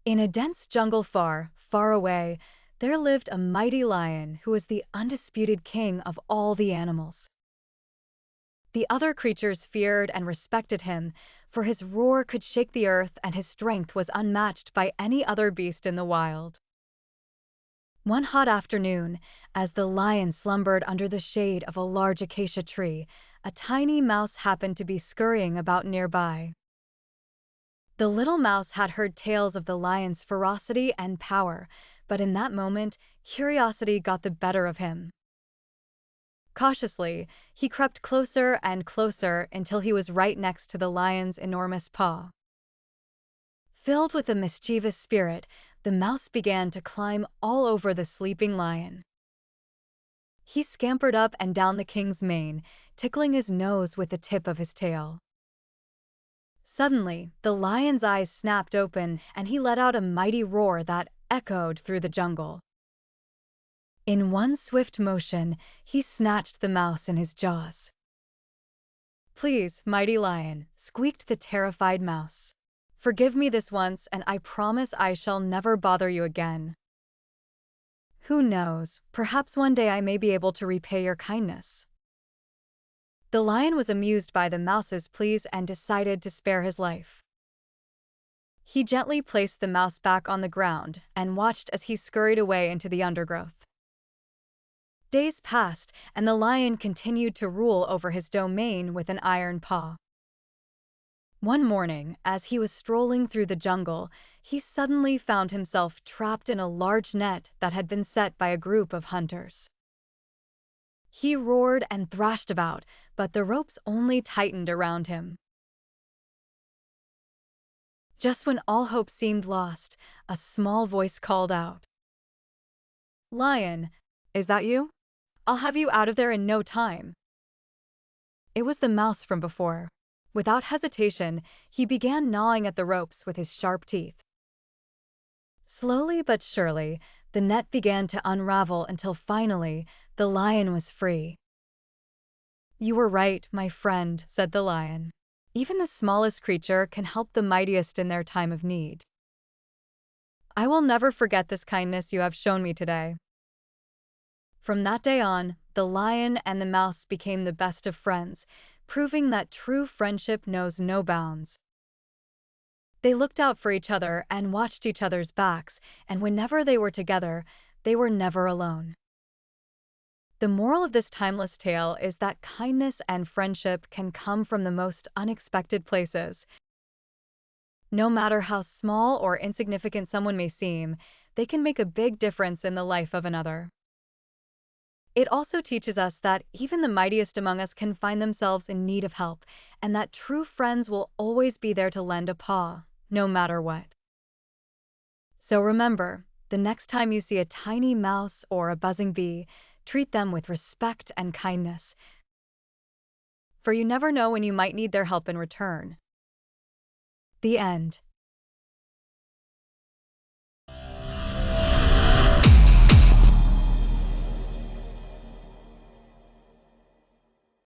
In a dense jungle far, far away, there lived a mighty lion who was the undisputed king of all the animals. The other creatures feared and respected him, for his roar could shake the earth and his strength was unmatched by any other beast in the wild. One hot afternoon, as the lion slumbered under the shade of a large acacia tree, a tiny mouse happened to be scurrying about nearby. The little mouse had heard tales of the lion's ferocity and power, but in that moment, curiosity got the better of him. Cautiously, he crept closer and closer until he was right next to the lion's enormous paw. Filled with a mischievous spirit, the mouse began to climb all over the sleeping lion. He scampered up and down the king's mane, tickling his nose with the tip of his tail. Suddenly, the lion's eyes snapped open and he let out a mighty roar that echoed through the jungle. In one swift motion, he snatched the mouse in his jaws. "Please, mighty lion," squeaked the terrified mouse. "Forgive me this once, and I promise I shall never bother you again. Who knows, perhaps one day I may be able to repay your kindness." The lion was amused by the mouse's pleas and decided to spare his life. He gently placed the mouse back on the ground and watched as he scurried away into the undergrowth. Days passed, and the lion continued to rule over his domain with an iron paw. One morning, as he was strolling through the jungle, he suddenly found himself trapped in a large net that had been set by a group of hunters. He roared and thrashed about, but the ropes only tightened around him. Just when all hope seemed lost, a small voice called out, "Lion, is that you? I'll have you out of there in no time." It was the mouse from before. Without hesitation, he began gnawing at the ropes with his sharp teeth. Slowly but surely, the net began to unravel until finally, the lion was free. "You were right, my friend," said the lion. "Even the smallest creature can help the mightiest in their time of need. I will never forget this kindness you have shown me today." From that day on, the lion and the mouse became the best of friends, proving that true friendship knows no bounds. They looked out for each other and watched each other's backs, and whenever they were together, they were never alone. The moral of this timeless tale is that kindness and friendship can come from the most unexpected places. No matter how small or insignificant someone may seem, they can make a big difference in the life of another. It also teaches us that even the mightiest among us can find themselves in need of help, and that true friends will always be there to lend a paw, no matter what. So remember, the next time you see a tiny mouse or a buzzing bee, treat them with respect and kindness, for you never know when you might need their help in return. The end.